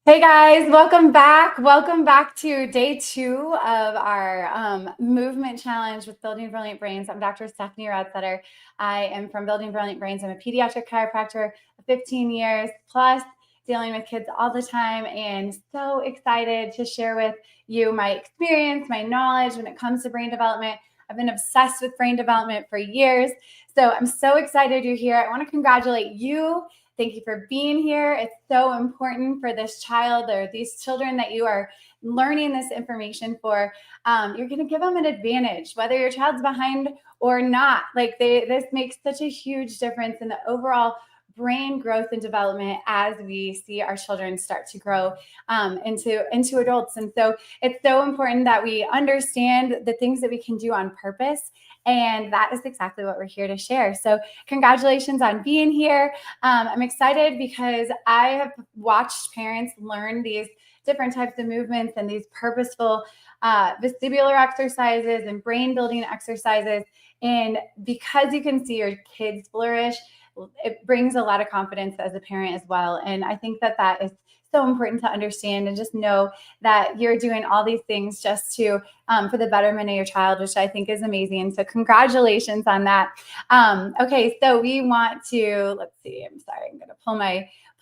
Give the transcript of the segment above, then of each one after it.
Hey guys, welcome back. Welcome back to day 2 of our movement challenge with Building Brilliant Brains. I'm Dr. Stephanie Rodsetter. I am from Building Brilliant Brains. I'm a pediatric chiropractor, 15 years plus, dealing with kids all the time, and so excited to share with you my experience, my knowledge when it comes to brain development. I've been obsessed with brain development for years, so I'm so excited you're here. I want to congratulate you. Thank you for being here. It's so important for this child or these children that you are learning this information for. You're going to give them an advantage, whether your child's behind or not. This makes such a huge difference in the overall brain growth and development as we see our children start to grow into adults. And so it's so important that we understand the things that we can do on purpose. And that is exactly what we're here to share. So congratulations on being here. I'm excited because I have watched parents learn these different types of movements and these purposeful vestibular exercises and brain building exercises. And because you can see your kids flourish, it brings a lot of confidence as a parent as well. And I think that that is so important to understand, and just know that you're doing all these things just to for the betterment of your child, which I think is amazing. So congratulations on that. Okay, so we want to, let's see, I'm sorry, I'm going to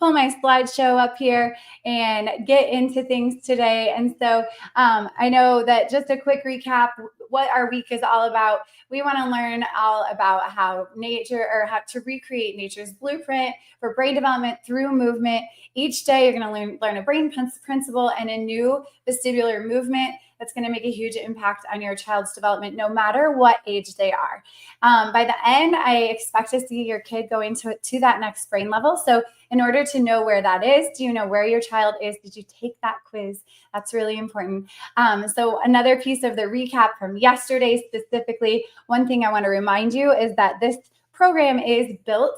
pull my slideshow up here and get into things today. And so I know that, just a quick recap, what our week is all about. We want to learn all about how to recreate nature's blueprint for brain development through movement. Each day, you're going to learn a brain principle and a new vestibular movement that's going to make a huge impact on your child's development, no matter what age they are. By the end, I expect to see your kid going to that next brain level. So in order to know where that is, do you know where your child is? Did you take that quiz? That's really important. So another piece of the recap from yesterday specifically, one thing I want to remind you is that this program is built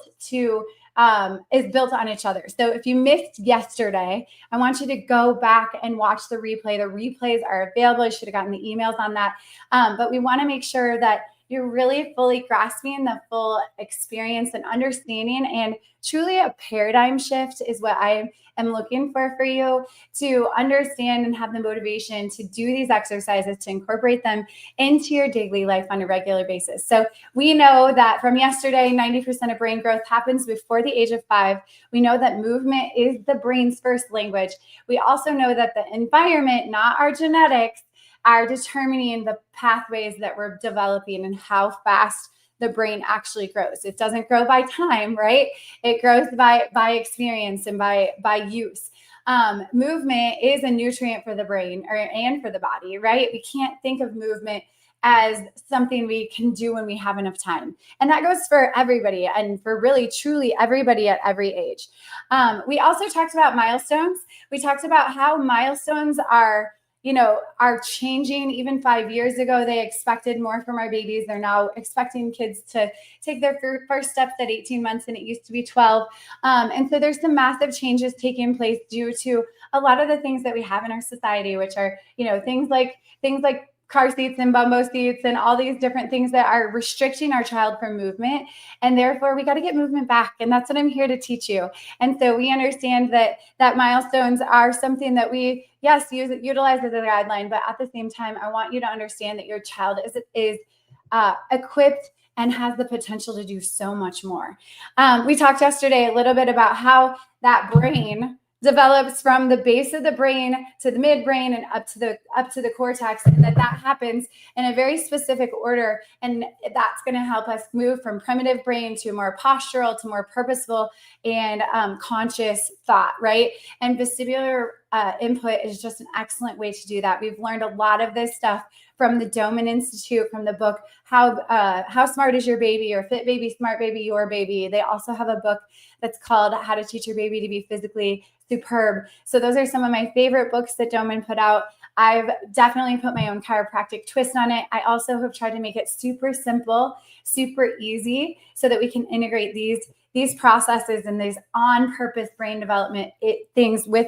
on each other. So if you missed yesterday, I want you to go back and watch the replay. The replays are available. You should have gotten the emails on that. But we want to make sure that you're really fully grasping the full experience and understanding, and truly a paradigm shift is what I am looking for you to understand and have the motivation to do these exercises, to incorporate them into your daily life on a regular basis. So we know that from yesterday, 90% of brain growth happens before the age of 5. We know that movement is the brain's first language. We also know that the environment, not our genetics, are determining the pathways that we're developing and how fast the brain actually grows. It doesn't grow by time, right? It grows by experience and by use. Movement is a nutrient for the brain and for the body, right? We can't think of movement as something we can do when we have enough time. And that goes for everybody, and for really, truly everybody at every age. We also talked about milestones. We talked about how milestones are changing. Even 5 years ago, they expected more from our babies. They're now expecting kids to take their first steps at 18 months, and it used to be 12. And so there's some massive changes taking place due to a lot of the things that we have in our society, which are, things like car seats and bumbo seats and all these different things that are restricting our child from movement. And therefore, we got to get movement back. And that's what I'm here to teach you. And so we understand that milestones are something that we, yes, utilize as a guideline, but at the same time, I want you to understand that your child is equipped and has the potential to do so much more. We talked yesterday a little bit about how that brain develops from the base of the brain to the midbrain and up to the cortex, and that happens in a very specific order. And that's going to help us move from primitive brain to more postural, to more purposeful and conscious thought, right? And vestibular input is just an excellent way to do that. We've learned a lot of this stuff from the Domino Institute, from the book How Smart Is Your Baby, or Fit Baby, Smart Baby, Your Baby. They also have a book that's called How to Teach Your Baby to Be Physically Superb. So those are some of my favorite books that Domino put out. I've definitely put my own chiropractic twist on it. I also have tried to make it super simple, super easy, so that we can integrate these processes and these on-purpose brain development things with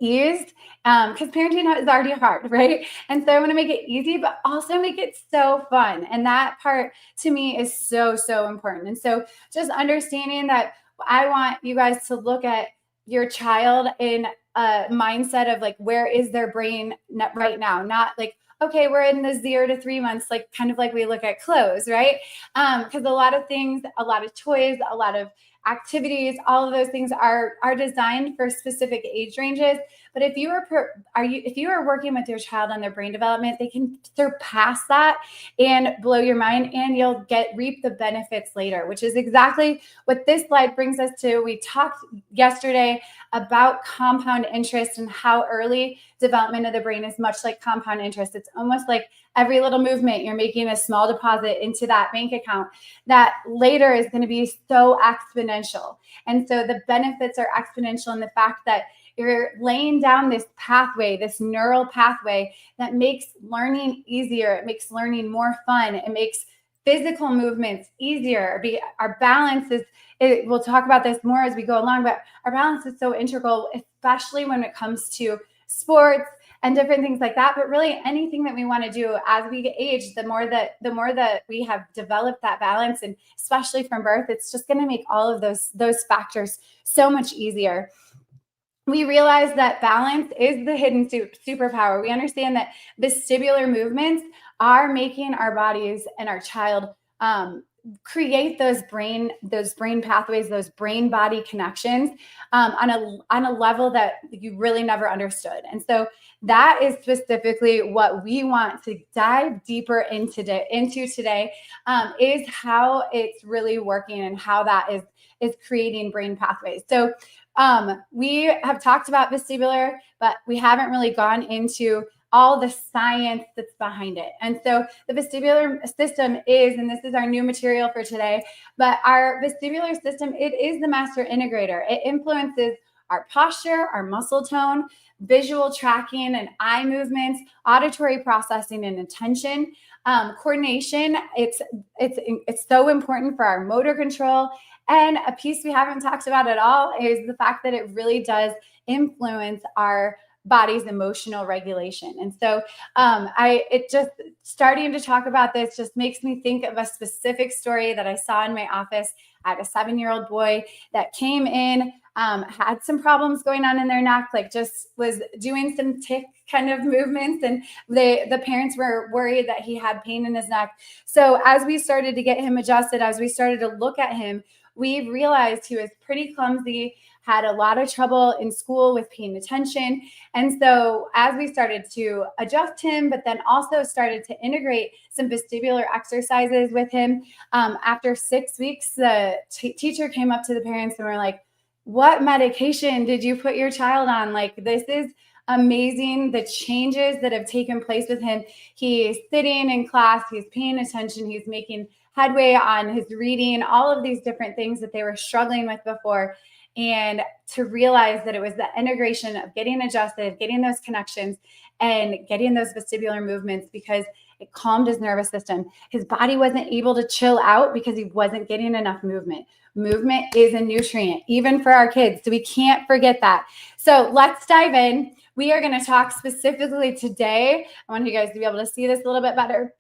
ease, because parenting is already hard, right? And so I want to make it easy, but also make it so fun. And that part to me is so, so important. And so just understanding that I want you guys to look at your child in a mindset of like, where is their brain right now? Not like, okay, we're in the 0 to 3 months, like kind of like we look at clothes, right? Because a lot of things, a lot of toys, a lot of activities, all of those things are designed for specific age ranges. But if you are working with your child on their brain development, they can surpass that and blow your mind, and you'll reap the benefits later, which is exactly what this slide brings us to. We talked yesterday about compound interest and how early development of the brain is much like compound interest. It's almost like every little movement, you're making a small deposit into that bank account that later is going to be so exponential. And so the benefits are exponential in the fact that you're laying down this pathway, this neural pathway that makes learning easier. It makes learning more fun. It makes physical movements easier. Our balance is, we'll talk about this more as we go along, but our balance is so integral, especially when it comes to sports and different things like that. But really anything that we want to do as we age, the more that we have developed that balance, and especially from birth, it's just going to make all of those factors so much easier. We realize that balance is the hidden superpower. We understand that vestibular movements are making our bodies and our child create those brain pathways, those brain body connections on a level that you really never understood. And so that is specifically what we want to dive deeper into today, is how it's really working and how that is creating brain pathways. So we have talked about vestibular, but we haven't really gone into all the science that's behind it. And so the vestibular system is, and this is our new material for today, but our vestibular system, it is the master integrator. It influences our posture, our muscle tone, visual tracking and eye movements, auditory processing and attention, coordination. It's so important for our motor control. And a piece we haven't talked about at all is the fact that it really does influence our body's emotional regulation. And so it just starting to talk about this just makes me think of a specific story that I saw in my office. I had a 7-year-old boy that came in, had some problems going on in their neck, like just was doing some tick kind of movements, and the parents were worried that he had pain in his neck. So as we started to get him adjusted, as we started to look at him, we realized he was pretty clumsy, had a lot of trouble in school with paying attention. And so as we started to adjust him, but then also started to integrate some vestibular exercises with him, after 6 weeks, the teacher came up to the parents and were like, what medication did you put your child on? Like, this is amazing, the changes that have taken place with him. He's sitting in class, he's paying attention, he's making headway on his reading, all of these different things that they were struggling with before. And to realize that it was the integration of getting adjusted, getting those connections, and getting those vestibular movements, because it calmed his nervous system. His body wasn't able to chill out because he wasn't getting enough movement. Movement is a nutrient, even for our kids. So we can't forget that. So let's dive in. We are going to talk specifically today. I want you guys to be able to see this a little bit better.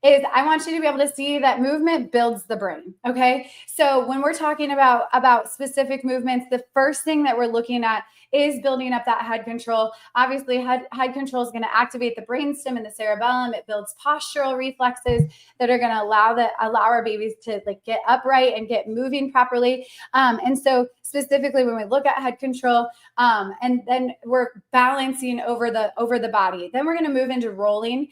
Is I want you to be able to see that movement builds the brain. Okay. So when we're talking about specific movements, the first thing that we're looking at is building up that head control. Obviously, head control is going to activate the brainstem and the cerebellum. It builds postural reflexes that are going to allow our babies to like get upright and get moving properly. And so specifically when we look at head control, and then we're balancing over the body, then we're going to move into rolling.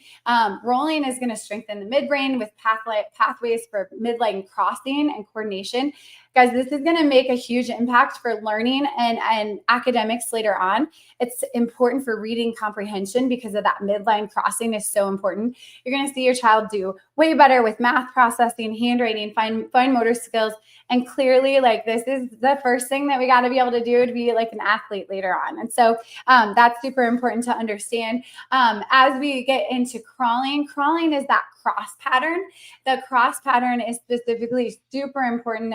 Rolling is going to strengthen the midbrain with pathways for midline crossing and coordination. Guys, this is going to make a huge impact for learning and academics later on. It's important for reading comprehension because of that midline crossing is so important. You're going to see your child do way better with math processing, handwriting, fine motor skills. And clearly, like, this is the first thing that we got to be able to do to be like an athlete later on. And so that's super important to understand. As we get into crawling is that cross pattern. The cross pattern is specifically super important,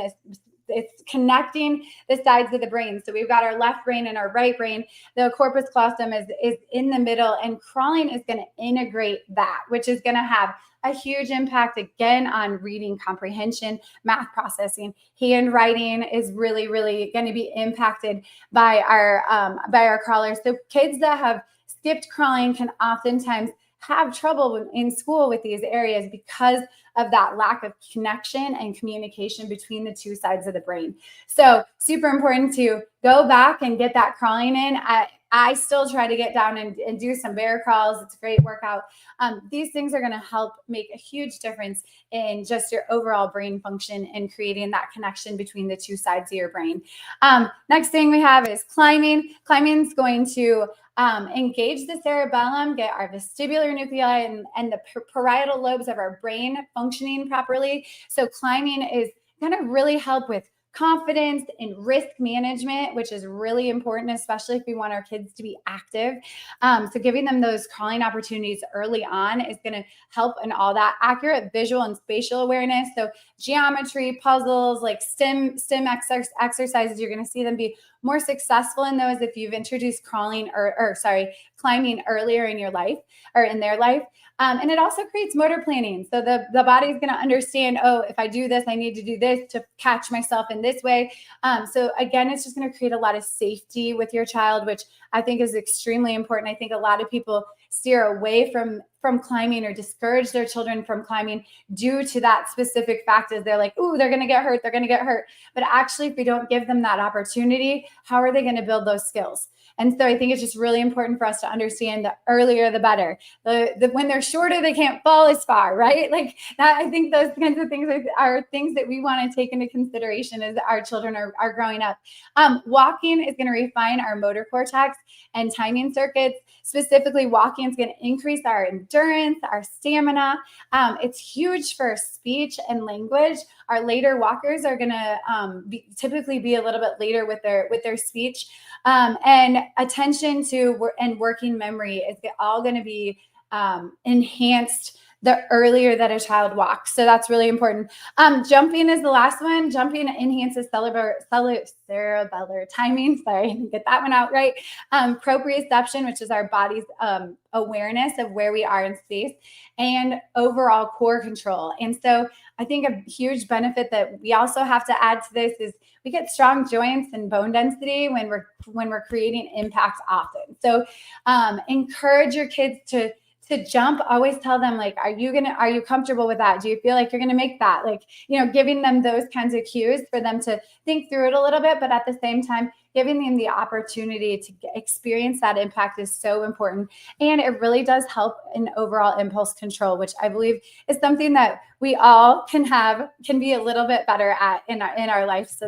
it's connecting the sides of the brain. So we've got our left brain and our right brain. The corpus callosum is in the middle, and crawling is going to integrate that, which is going to have a huge impact again on reading comprehension, math processing. Handwriting is really, really going to be impacted by our crawlers. So kids that have skipped crawling can oftentimes have trouble in school with these areas because of that lack of connection and communication between the two sides of the brain. So super important to go back and get that crawling in. I still try to get down and do some bear crawls. It's a great workout. These things are going to help make a huge difference in just your overall brain function and creating that connection between the two sides of your brain. Next thing we have is climbing. Climbing is going to engage the cerebellum, get our vestibular nuclei and the parietal lobes of our brain functioning properly. So climbing is going to really help with confidence and risk management, which is really important, especially if we want our kids to be active. So giving them those crawling opportunities early on is going to help in all that accurate visual and spatial awareness. So geometry, puzzles, like STEM exercises, you're going to see them be more successful in those if you've introduced climbing earlier in your life or in their life. And it also creates motor planning. So the body is going to understand, oh, if I do this, I need to do this to catch myself in this way. So again, it's just going to create a lot of safety with your child, which I think is extremely important. I think a lot of people steer away from climbing or discourage their children from climbing due to that specific fact is they're like, ooh, they're going to get hurt. They're going to get hurt. But actually, if we don't give them that opportunity, how are they going to build those skills? And so I think it's just really important for us to understand the earlier, the better. When they're shorter, they can't fall as far, right? Like that, I think those kinds of things are things that we want to take into consideration as our children are growing up. Walking is going to refine our motor cortex and timing circuits. Specifically, walking is going to increase our endurance, our stamina. It's huge for speech and language. Our later walkers are going to typically be a little bit later with their speech. And attention to and working memory is all going to be enhanced the earlier that a child walks. So that's really important. Jumping is the last one. Jumping enhances cerebellar timing. Sorry, I didn't get that one out right. Proprioception, which is our body's awareness of where we are in space, and overall core control. And so I think a huge benefit that we also have to add to this is we get strong joints and bone density when we're creating impact often. So encourage your kids to jump. Always tell them, like, are you comfortable with that? Do you feel like you're going to make that? Like, giving them those kinds of cues for them to think through it a little bit, but at the same time, giving them the opportunity to experience that impact is so important. And it really does help in overall impulse control, which I believe is something that we all can be a little bit better at in our lives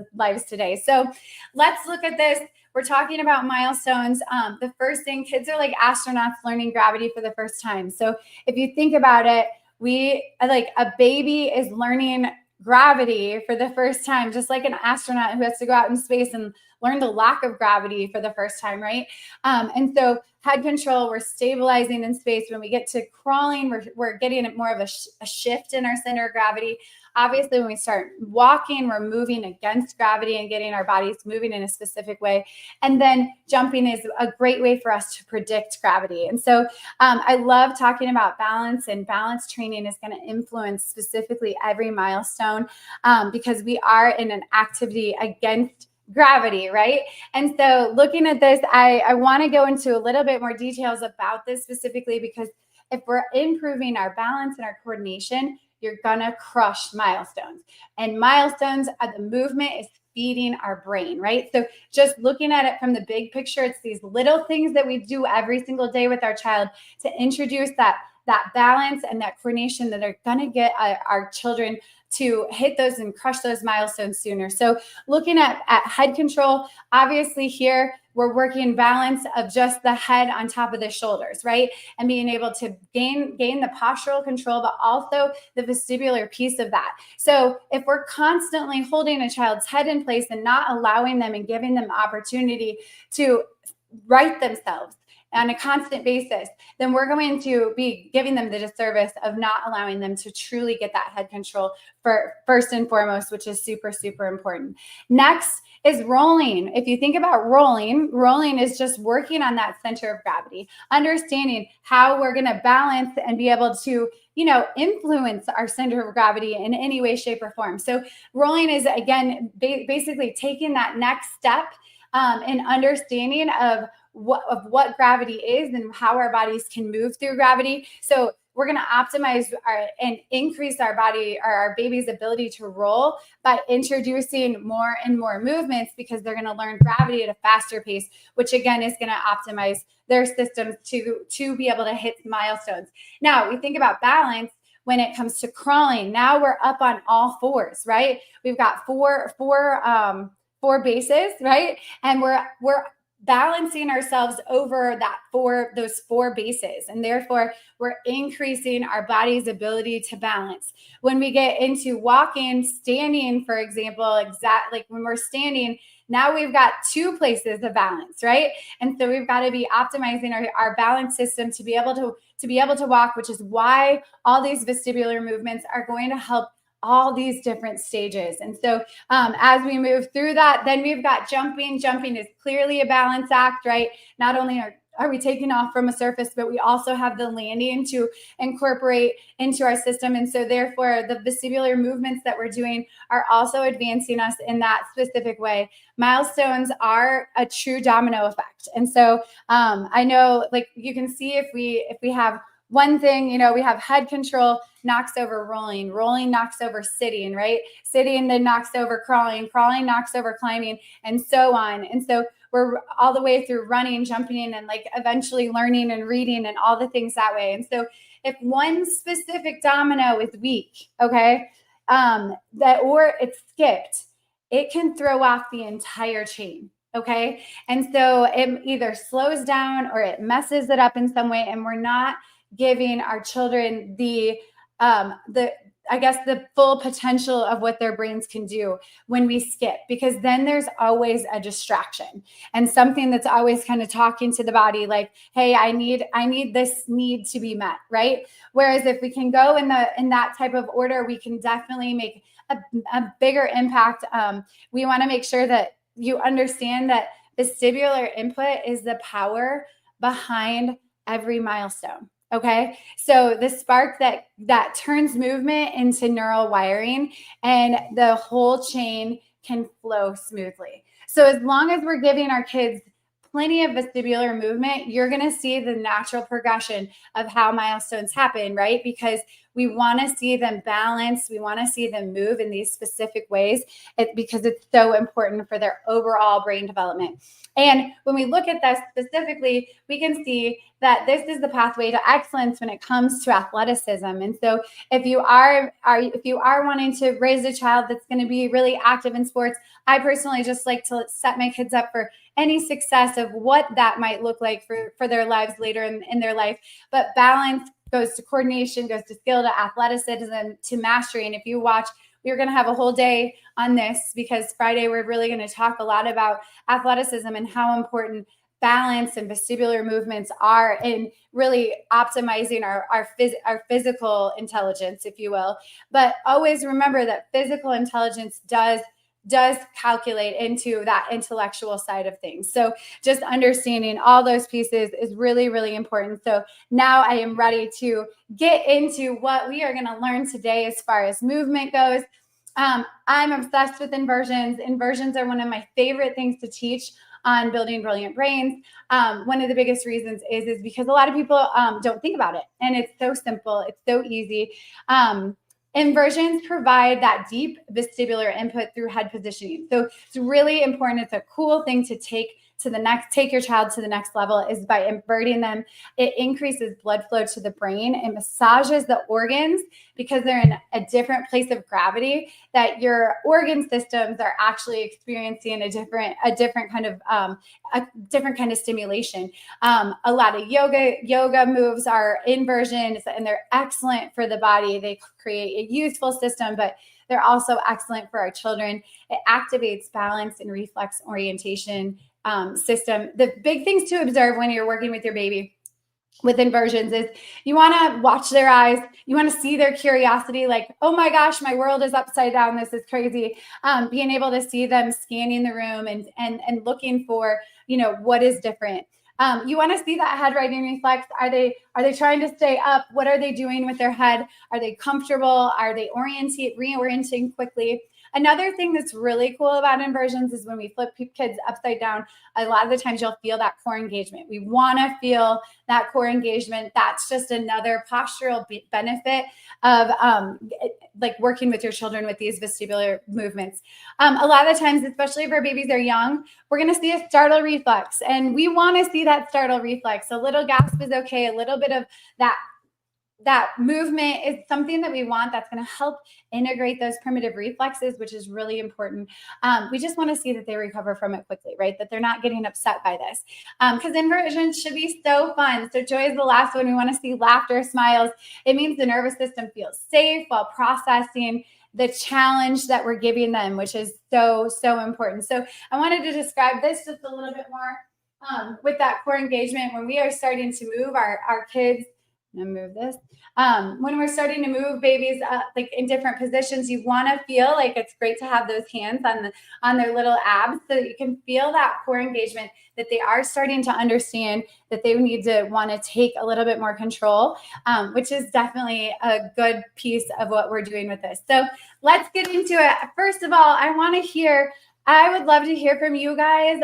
today. So let's look at this. We're talking about milestones. The first thing, kids are like astronauts learning gravity for the first time. So if you think about it, a baby is learning gravity for the first time, just like an astronaut who has to go out in space and learn the lack of gravity for the first time, right? And so head control, we're stabilizing in space. When we get to crawling, we're getting more of a shift in our center of gravity. Obviously, when we start walking, we're moving against gravity and getting our bodies moving in a specific way. And then jumping is a great way for us to predict gravity. And so I love talking about balance, and balance training is going to influence specifically every milestone because we are in an activity against gravity, right? And so looking at this, I want to go into a little bit more details about this specifically, because if we're improving our balance and our coordination, you're going to crush milestones. And milestones, the movement is feeding our brain, right? So just looking at it from the big picture, it's these little things that we do every single day with our child to introduce that balance and that coordination that are going to get our children to hit those and crush those milestones sooner. So looking at head control, obviously here we're working balance of just the head on top of the shoulders, right? And being able to gain the postural control, but also the vestibular piece of that. So if we're constantly holding a child's head in place and not allowing them and giving them opportunity to right themselves, on a constant basis, then we're going to be giving them the disservice of not allowing them to truly get that head control for first and foremost, which is super, super important. Next is rolling. If you think about rolling is just working on that center of gravity, understanding how we're going to balance and be able to, influence our center of gravity in any way, shape, or form. So rolling is, again, basically taking that next step in understanding of what gravity is and how our bodies can move through gravity. So we're going to optimize and increase our baby's ability to roll by introducing more and more movements, because they're going to learn gravity at a faster pace, which again is going to optimize their systems to be able to hit milestones. Now we think about balance when it comes to crawling. Now we're up on all fours, right? We've got four bases, right? And we're balancing ourselves over those four bases. And therefore we're increasing our body's ability to balance. When we get into walking, standing, for example, like when we're standing, now we've got two places of balance, right? And so we've got to be optimizing our balance system to be able to walk, which is why all these vestibular movements are going to help all these different stages. And so as we move through that, then we've got jumping. Jumping is clearly a balance act, right? Not only are we taking off from a surface, but we also have the landing to incorporate into our system. And so therefore the vestibular movements that we're doing are also advancing us in that specific way. Milestones are a true domino effect. And so I know, like, you can see if we have one thing, we have head control knocks over rolling knocks over sitting, right? Sitting then knocks over crawling knocks over climbing, and so on. And so we're all the way through running, jumping, and like eventually learning and reading and all the things that way. And so if one specific domino is weak, okay, or it's skipped, it can throw off the entire chain. Okay. And so it either slows down or it messes it up in some way, and we're not giving our children the full potential of what their brains can do when we skip, because then there's always a distraction and something that's always kind of talking to the body like, hey, I need this need to be met, right? Whereas if we can go in that type of order, we can definitely make a bigger impact. We want to make sure that you understand that vestibular input is the power behind every milestone. Okay. So the spark that turns movement into neural wiring, and the whole chain can flow smoothly. So as long as we're giving our kids plenty of vestibular movement, you're going to see the natural progression of how milestones happen, right? Because we want to see them balance. We want to see them move in these specific ways because it's so important for their overall brain development. And when we look at that specifically, we can see that this is the pathway to excellence when it comes to athleticism. And so if you are wanting to raise a child that's going to be really active in sports, I personally just like to set my kids up for any success of what that might look like for their lives later in their life. But balance goes to coordination, goes to skill, to athleticism, to mastery. And if you watch, we're going to have a whole day on this, because Friday we're really going to talk a lot about athleticism and how important balance and vestibular movements are in really optimizing our physical intelligence, if you will. But always remember that physical intelligence does calculate into that intellectual side of things. So just understanding all those pieces is really, really important. So now I am ready to get into what we are going to learn today as far as movement goes. I'm obsessed with inversions. Inversions are one of my favorite things to teach on building brilliant brains. One of the biggest reasons is because a lot of people don't think about it, and it's so simple. It's so easy. Inversions provide that deep vestibular input through head positioning. So it's really important. It's a cool thing to take your child to the next level, is by inverting them. It increases blood flow to the brain. It massages the organs because they're in a different place of gravity, that your organ systems are actually experiencing a different kind of stimulation. A lot of yoga moves are inversions, and they're excellent for the body. They create a youthful system, but they're also excellent for our children. It activates balance and reflex orientation system. The big things to observe when you're working with your baby with inversions is you want to watch their eyes. You want to see their curiosity, like, oh my gosh, my world is upside down. This is crazy. Being able to see them scanning the room and looking for, what is different. You want to see that head writing reflex. Are they trying to stay up? What are they doing with their head? Are they comfortable? Are they reorienting quickly? Another thing that's really cool about inversions is when we flip kids upside down, a lot of the times you'll feel that core engagement. We want to feel that core engagement. That's just another postural benefit of like working with your children with these vestibular movements. A lot of the times, especially if our babies are young, we're going to see a startle reflex, and we want to see that startle reflex. A little gasp is okay. A little bit of that movement is something that we want that's going to help integrate those primitive reflexes, which is really important. We just want to see that they recover from it quickly, right? That they're not getting upset by this. Because inversions should be so fun. So joy is the last one. We want to see laughter, smiles. It means the nervous system feels safe while processing the challenge that we're giving them, which is so, so important. So I wanted to describe this just a little bit more with that core engagement. When we are starting to move our kids, and move this. When we're starting to move babies like in different positions, you want to feel like it's great to have those hands on their little abs so that you can feel that core engagement, that they are starting to understand that they need to want to take a little bit more control, which is definitely a good piece of what we're doing with this. So let's get into it. First of all, I would love to hear from you guys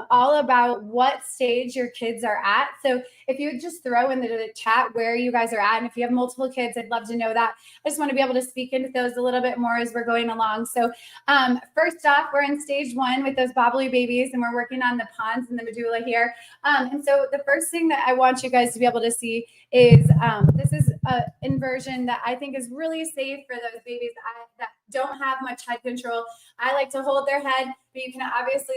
all about what stage your kids are at. So if you would just throw in the chat where you guys are at, and if you have multiple kids, I'd love to know that. I just want to be able to speak into those a little bit more as we're going along. So first off, we're in stage 1 with those bobbly babies, and we're working on the pons and the medulla here. And so the first thing that I want you guys to be able to see is this is an inversion that I think is really safe for those babies that don't have much head control. I like to hold their head, but you can obviously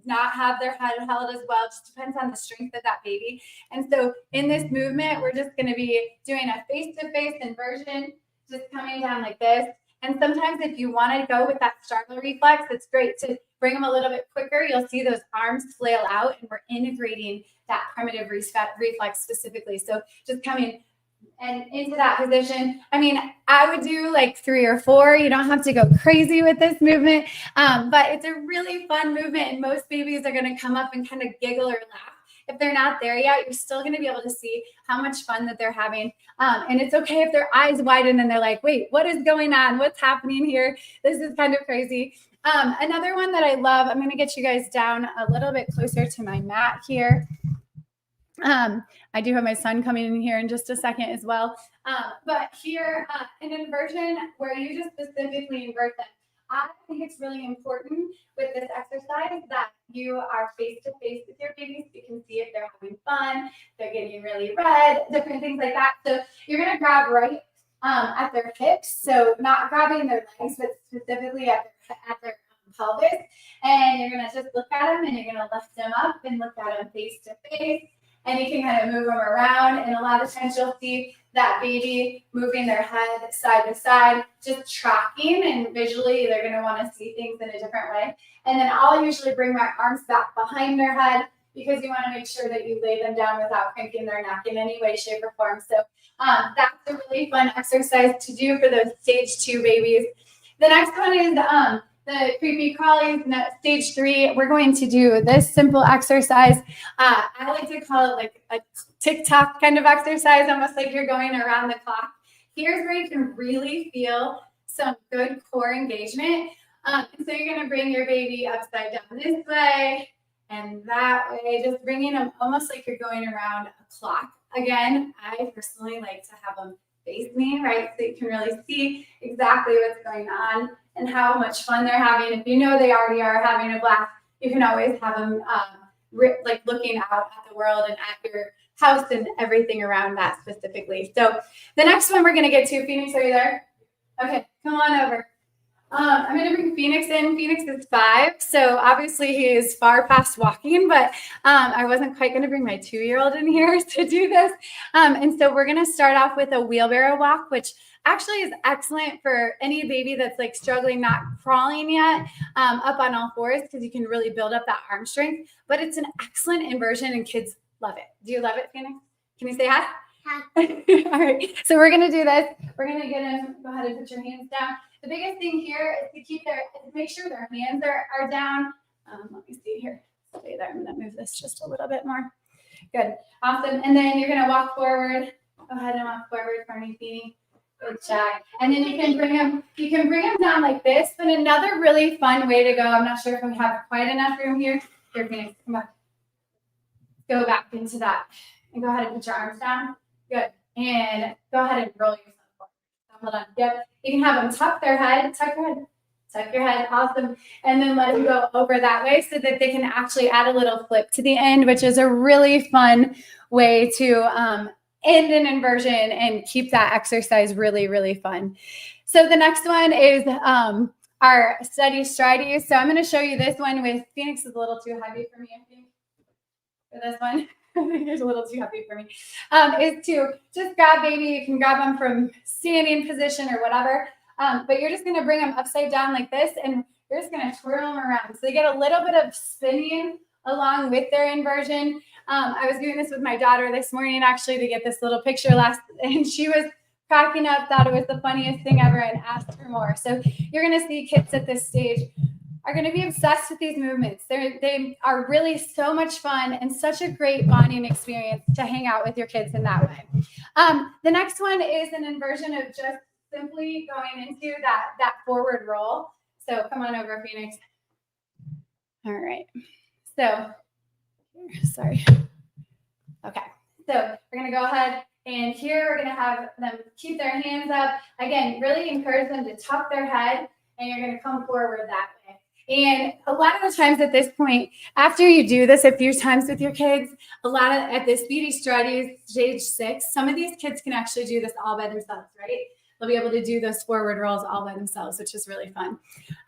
not have their head held as well. It just depends on the strength of that baby. And so in this movement, we're just going to be doing a face-to-face inversion, just coming down like this. And sometimes if you want to go with that startle reflex, it's great to bring them a little bit quicker. You'll see those arms flail out, and we're integrating that primitive reflex specifically. So just coming and into that position. I mean, I would do like 3 or 4. You don't have to go crazy with this movement, but it's a really fun movement, and most babies are going to come up and kind of giggle or laugh. If they're not there yet, you're still going to be able to see how much fun that they're having. And it's okay if their eyes widen and they're like, wait, what is going on? What's happening here? This is kind of crazy. Another one that I love, I'm going to get you guys down a little bit closer to my mat here. I do have my son coming in here in just a second as well. But here, an inversion where you just specifically invert them. I think it's really important with this exercise that you are face-to-face with your babies. You can see if they're having fun, they're getting really red, different things like that. So you're going to grab right at their hips. So not grabbing their legs, but specifically at their pelvis. And you're going to just look at them, and you're going to lift them up and look at them face-to-face. And you can kind of move them around. And a lot of times you'll see that baby moving their head side to side, just tracking, and visually they're going to want to see things in a different way. And then I'll usually bring my arms back behind their head because you want to make sure that you lay them down without cranking their neck in any way, shape, or form. So that's a really fun exercise to do for those stage 2 babies. The next one is the creepy crawlies, stage 3. We're going to do this simple exercise. I like to call it like a TikTok kind of exercise, almost like you're going around the clock. Here's where you can really feel some good core engagement. So you're going to bring your baby upside down this way and that way, just bringing them almost like you're going around a clock. Again, I personally like to have them face me, right? So you can really see exactly what's going on and how much fun they're having. If you know they already are having a blast, you can always have them like looking out at the world and at your house and everything around that specifically. So the next one we're going to get to, Phoenix, are you there? Okay, come on over. I'm going to bring Phoenix in. Phoenix is 5, so obviously he is far past walking, but I wasn't quite going to bring my 2-year-old in here to do this. And so we're going to start off with a wheelbarrow walk, which actually is excellent for any baby that's like struggling, not crawling yet, up on all fours, because you can really build up that arm strength. But it's an excellent inversion and kids love it. Do you love it, Phoenix? Can you say hi? All right, so we're gonna do this. We're gonna get in. Go ahead and put your hands down. The biggest thing here is to make sure their hands are down. Let me see here. Stay there. I'm gonna move this just a little bit more. Good, awesome. And then you're gonna walk forward. Go ahead and walk forward for me, Phoenix. Good job. And then you can bring them. You can bring them down like this. But another really fun way to go. I'm not sure if we have quite enough room here. Here, Phoenix, come back. Go back into that, and go ahead and put your arms down. Good. And go ahead and roll yourself forward. Hold on. Yep. You can have them tuck their head. Tuck your head. Tuck your head. Awesome. And then let them go over that way so that they can actually add a little flip to the end, which is a really fun way to end an inversion and keep that exercise really, really fun. So the next one is our steady strides. So I'm going to show you this one with Phoenix is a little too heavy for me, I think, for this one. I think it's a little too heavy for me, is to just grab baby. You can grab them from standing position or whatever, but you're just going to bring them upside down like this, and you're just going to twirl them around. So they get a little bit of spinning along with their inversion. I was doing this with my daughter this morning, actually, to get this little picture and she was cracking up, thought it was the funniest thing ever, and asked for more. So you're going to see kids at this stage are going to be obsessed with these movements. They are really so much fun and such a great bonding experience to hang out with your kids in that way. The next one is an inversion of just simply going into that forward roll. So come on over, Phoenix. All right. So, sorry. Okay. So we're going to go ahead, and here we're going to have them keep their hands up. Again, really encourage them to tuck their head, and you're going to come forward that way. And a lot of the times at this point, after you do this a few times with your kids, at this Speedy Strutties, stage 6, some of these kids can actually do this all by themselves, right? They'll be able to do those forward rolls all by themselves, which is really fun.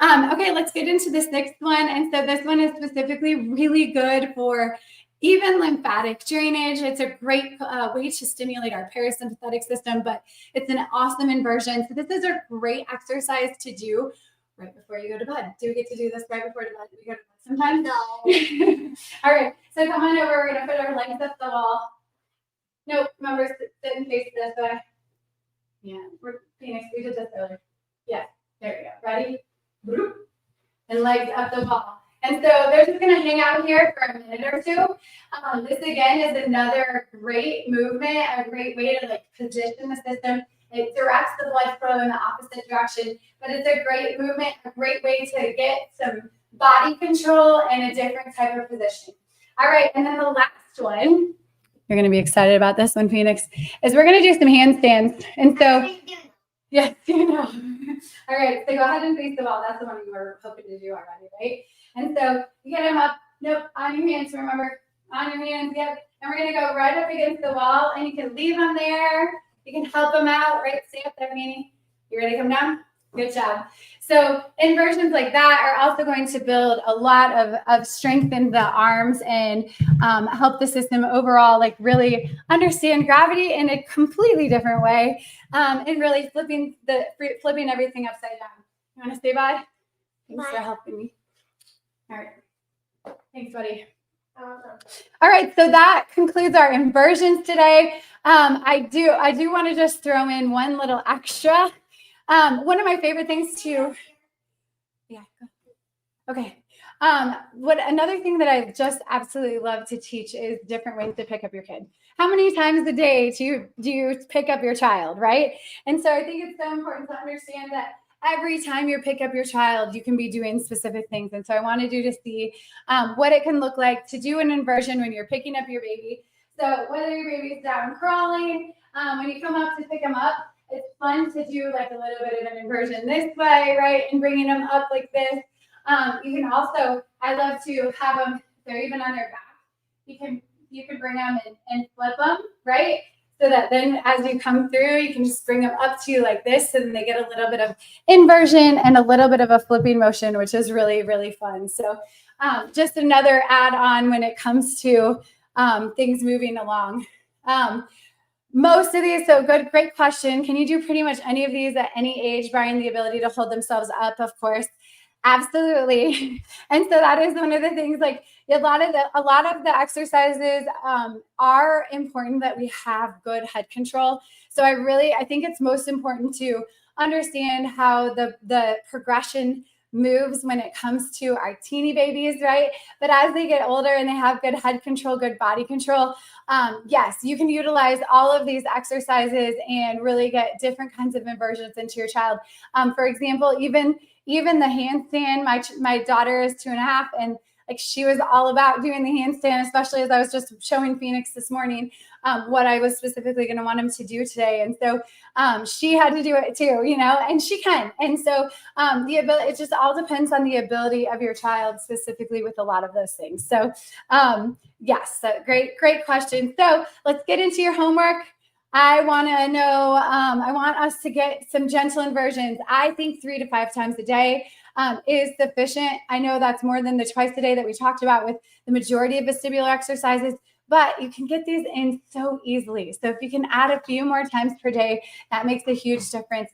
Okay, let's get into this next one. And so this one is specifically really good for even lymphatic drainage. It's a great way to stimulate our parasympathetic system, but it's an awesome inversion. So this is a great exercise to do right before you go to bed. Do we get to do this right before bed? Do we go to bed sometimes? No. All right. So come on over. We're going to put our legs up the wall. Nope. Remember, sit and face this way. Yeah. Phoenix, we did this earlier. Yeah. There we go. Ready? And legs up the wall. And so they're just going to hang out here for a minute or two. This, again, is another great movement, a great way to position the system. It directs the blood flow in the opposite direction, but it's a great movement, a great way to get some body control and a different type of position. All right, and then the last one, you're going to be excited about this one, Phoenix, is we're going to do some handstands. And so, yes, you know. All right, so go ahead and face the wall. That's the one you were hoping to do already, right? And so you get them up, on your hands, remember, on your hands, yep. And we're going to go right up against the wall, and you can leave them there. You can help them out, right? Stay up there, Manny. You ready to come down? Good job. So inversions like that are also going to build a lot of strength in the arms and help the system overall, really understand gravity in a completely different way, and really flipping everything upside down. You want to stay by? Thanks for helping me. All right. Thanks, buddy. All right, so that concludes our inversions today. I do want to just throw in one little extra. One of my favorite things okay. Another thing that I just absolutely love to teach is different ways to pick up your kid. How many times a day do you pick up your child, right? And so I think it's so important to understand that every time you pick up your child, you can be doing specific things. And so I wanted you to see what it can look like to do an inversion when you're picking up your baby. So whether your baby's down crawling, when you come up to pick them up, it's fun to do a little bit of an inversion this way, right? And bringing them up like this. You can also, I love to have them, they're even on their back. You can bring them and flip them, right? so that then as you come through, you can just bring them up to you like this, and they get a little bit of inversion and a little bit of a flipping motion, which is really, really fun. So just another add-on when it comes to things moving along. Most of these, so good, great question. Can you do pretty much any of these at any age, barring the ability to hold themselves up, of course? Absolutely. And so that is one of the things, like a lot of the exercises are important that we have good head control. So I think it's most important to understand how the progression moves when it comes to our teeny babies, right? But as they get older and they have good head control, good body control, yes, you can utilize all of these exercises and really get different kinds of inversions into your child. For example, even the handstand, my daughter is 2.5, and like she was all about doing the handstand, especially as I was just showing Phoenix this morning what I was specifically going to want him to do today. And so she had to do it too, and she can. And so the ability, it just all depends on the ability of your child specifically with a lot of those things. So yes, so great question. So let's get into your homework. I want to know, I want us to get some gentle inversions. I think 3 to 5 times a day is sufficient. I know that's more than the twice a day that we talked about with the majority of vestibular exercises, but you can get these in so easily. So if you can add a few more times per day, that makes a huge difference.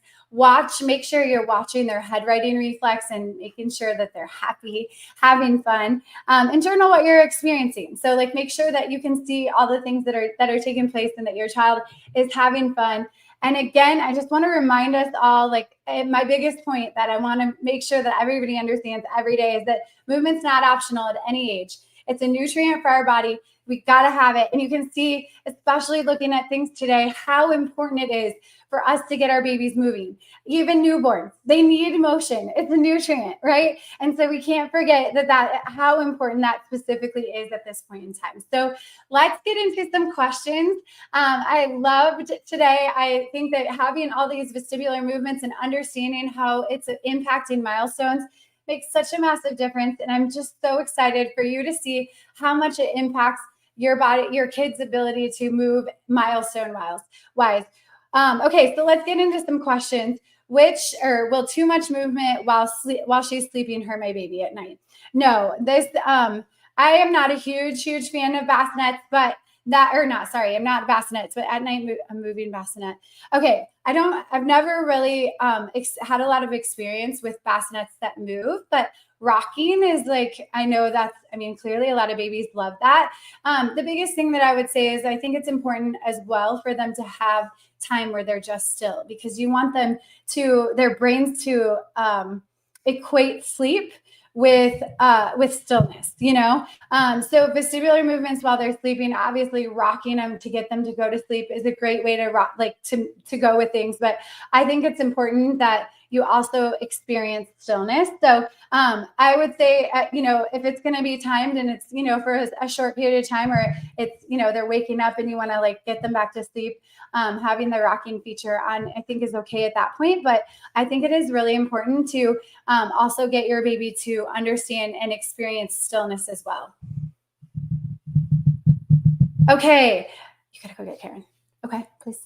Make sure you're watching their head righting reflex and making sure that they're happy, having fun, and journal what you're experiencing. So like make sure that you can see all the things that are taking place and that your child is having fun. And again, I just want to remind us all, like my biggest point that I want to make sure that everybody understands every day is that movement's not optional at any age. It's a nutrient for our body. We got to have it. And you can see, especially looking at things today, how important it is for us to get our babies moving. Even newborns, they need motion. It's a nutrient, right? And so we can't forget that how important that specifically is at this point in time. So let's get into some questions. I loved today. I think that having all these vestibular movements and understanding how it's impacting milestones makes such a massive difference. And I'm just so excited for you to see how much it impacts your body, your kid's ability to move milestone wise. Okay, so let's get into some questions. Will too much movement while she's sleeping hurt my baby at night? No, I am not a huge fan of bassinets, but I'm not bassinets, but at night I'm moving bassinet. Okay, I've never really had a lot of experience with bassinets that move, but rocking is clearly a lot of babies love that. The biggest thing that I would say is I think it's important as well for them to have time where they're just still, because you want their brains to equate sleep with stillness, so vestibular movements while they're sleeping, obviously rocking them to get them to go to sleep is a great way to rock, to go with things. But I think it's important that you also experience stillness. So I would say, if it's going to be timed and it's, for a short period of time, or it's, they're waking up and you want to get them back to sleep, having the rocking feature on, I think is okay at that point. But I think it is really important to also get your baby to understand and experience stillness as well. Okay, you gotta go get Karen. Okay, please.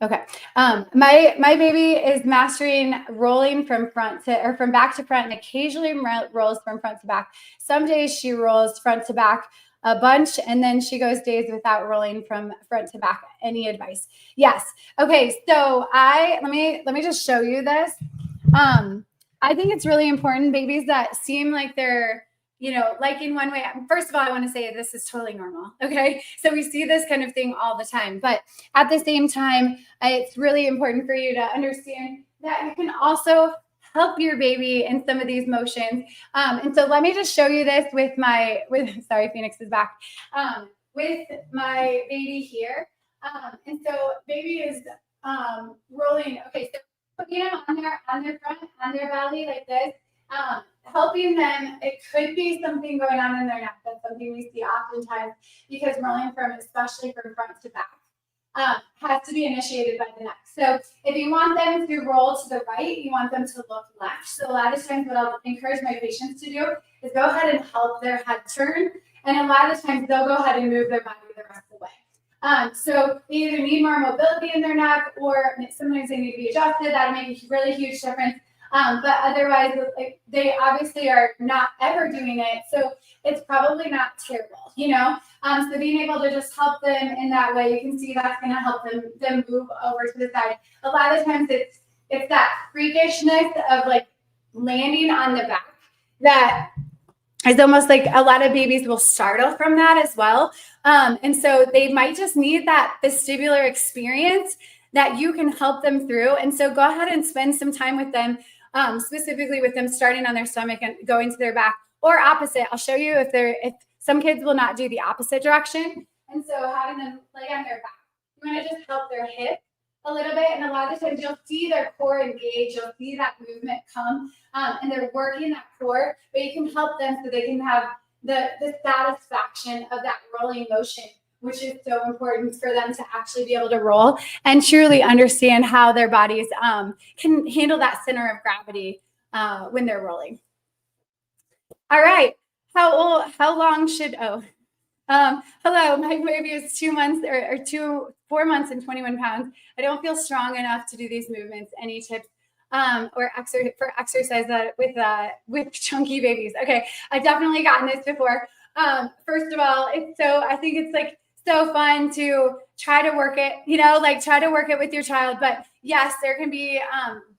Okay. My baby is mastering rolling from back to front, and occasionally rolls from front to back. Some days she rolls front to back a bunch, and then she goes days without rolling from front to back. Any advice? Yes. Okay. So let me just show you this. I think it's really important. Babies that seem like they're, liking one way. First of all, I want to say this is totally normal. Okay. So we see this kind of thing all the time, but at the same time, it's really important for you to understand that you can also help your baby in some of these motions. And so let me just show you this sorry, Phoenix is back, with my baby here. And so baby is rolling. Okay. So putting them on their front, on their belly like this, helping them. It could be something going on in their neck. That's something we see oftentimes, because rolling especially from front to back, has to be initiated by the neck. So if you want them to roll to the right, you want them to look left. So a lot of times what I'll encourage my patients to do is go ahead and help their head turn. And a lot of times they'll go ahead and move their body the rest of the way. So they either need more mobility in their neck, or sometimes they need to be adjusted. That'll make a really huge difference. But otherwise, like, they obviously are not ever doing it, so it's probably not terrible, you know? So being able to just help them in that way, you can see that's going to help them move over to the side. A lot of times it's that freakishness of like landing on the back that is almost like a lot of babies will startle from that as well. And so they might just need that vestibular experience that you can help them through. And so go ahead and spend some time with them, specifically with them starting on their stomach and going to their back, or opposite. I'll show you if some kids will not do the opposite direction. And so having them lay on their back, you want to just help their hip a little bit. And a lot of times you'll see their core engage, you'll see that movement come, and they're working that core, but you can help them so they can have the satisfaction of that rolling motion, which is so important for them to actually be able to roll and truly understand how their bodies can handle that center of gravity when they're rolling. All right. How long should, hello, my baby is 2 months or 4 months and 21 pounds. I don't feel strong enough to do these movements. Any tips or for exercise with chunky babies? Okay, I've definitely gotten this before. First of all, I think it's like so fun to try to work it, try to work it with your child. But yes, there can be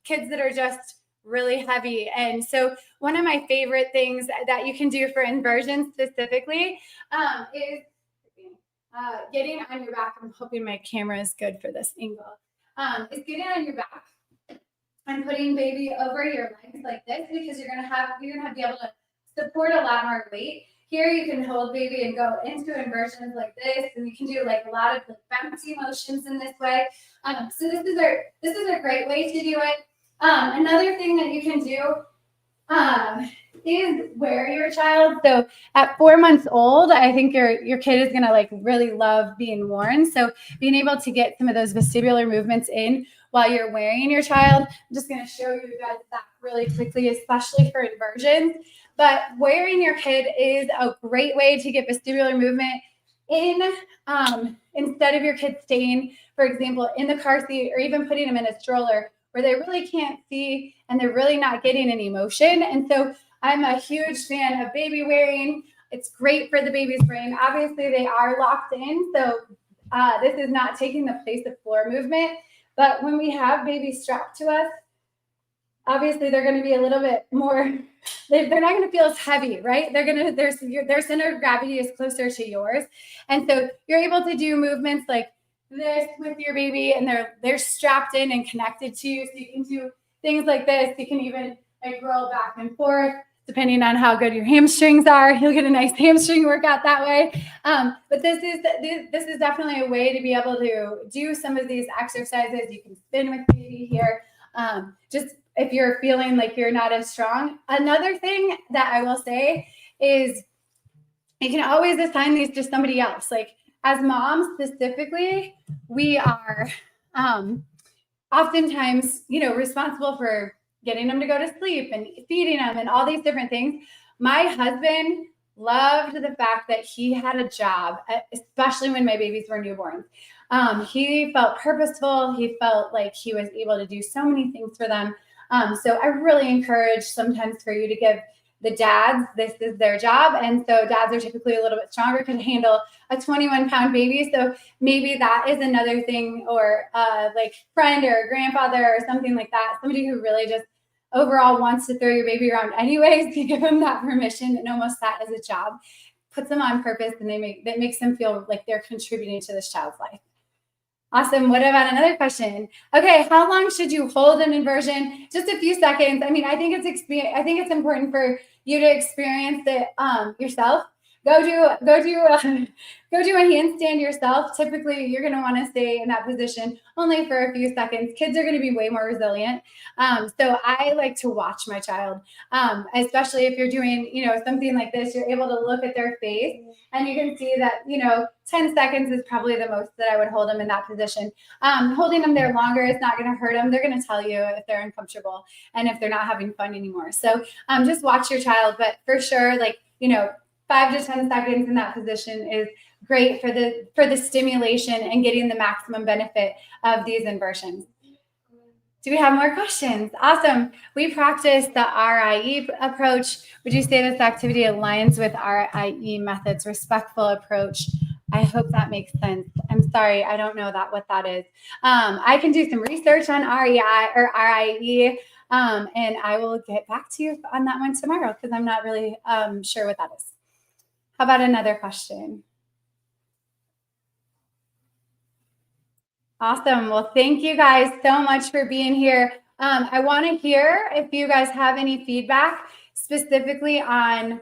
kids that are just really heavy. And so one of my favorite things that you can do for inversion specifically is getting on your back. I'm hoping my camera is good for this angle. Is getting on your back and putting baby over your legs like this, because you're gonna be able to support a lot more weight. Here you can hold baby and go into inversions like this, and you can do like a lot of like bouncy motions in this way. So this is a great way to do it. Another thing that you can do is wear your child. So at 4 months old, I think your kid is gonna like really love being worn. So being able to get some of those vestibular movements in while you're wearing your child. I'm just gonna show you guys that really quickly, especially for inversions. But wearing your kid is a great way to get vestibular movement in, instead of your kid staying, for example, in the car seat, or even putting them in a stroller where they really can't see and they're really not getting any motion. And so I'm a huge fan of baby wearing. It's great for the baby's brain. Obviously, they are locked in, so this is not taking the place of floor movement. But when we have babies strapped to us, obviously they're going to be a little bit more, they're not going to feel as heavy, right? Their center of gravity is closer to yours. And so you're able to do movements like this with your baby, and they're strapped in and connected to you. So you can do things like this. You can even like roll back and forth, depending on how good your hamstrings are. You'll get a nice hamstring workout that way. But this is definitely a way to be able to do some of these exercises. You can spin with baby here. Just if you're feeling like you're not as strong. Another thing that I will say is you can always assign these to somebody else. Like as moms specifically, we are oftentimes, responsible for getting them to go to sleep and feeding them and all these different things. My husband loved the fact that he had a job, especially when my babies were newborns. He felt purposeful. He felt like he was able to do so many things for them. So I really encourage sometimes for you to give the dads, this is their job. And so dads are typically a little bit stronger, can handle a 21-pound baby. So maybe that is another thing, or like friend or a grandfather or something like that. Somebody who really just overall wants to throw your baby around anyways, to give them that permission and almost that as a job, puts them on purpose, and that makes them feel like they're contributing to this child's life. Awesome. What about another question? Okay, how long should you hold an inversion? Just a few seconds. I mean, I think it's important for you to experience it yourself. Go do a handstand yourself. Typically, you're going to want to stay in that position only for a few seconds. Kids are going to be way more resilient. So I like to watch my child, especially if you're doing, something like this. You're able to look at their face, and you can see that, 10 seconds is probably the most that I would hold them in that position. Holding them there longer is not going to hurt them. They're going to tell you if they're uncomfortable and if they're not having fun anymore. So just watch your child, but for sure, 5 to 10 seconds in that position is great for the stimulation and getting the maximum benefit of these inversions. Do we have more questions? Awesome. We practice the RIE approach. Would you say this activity aligns with RIE methods, respectful approach? I hope that makes sense. I'm sorry, I don't know what that is. I can do some research on REI or RIE, and I will get back to you on that one tomorrow because I'm not really sure what that is. How about another question? Awesome. Well, thank you guys so much for being here. I want to hear if you guys have any feedback specifically on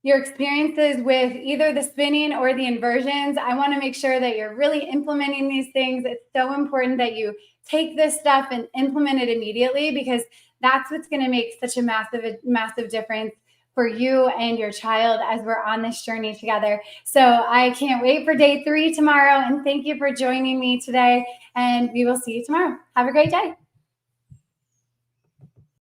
your experiences with either the spinning or the inversions. I want to make sure that you're really implementing these things. It's so important that you take this stuff and implement it immediately because that's what's going to make such a massive difference for you and your child as we're on this journey together. So I can't wait for day 3 tomorrow. And thank you for joining me today. And we will see you tomorrow. Have a great day.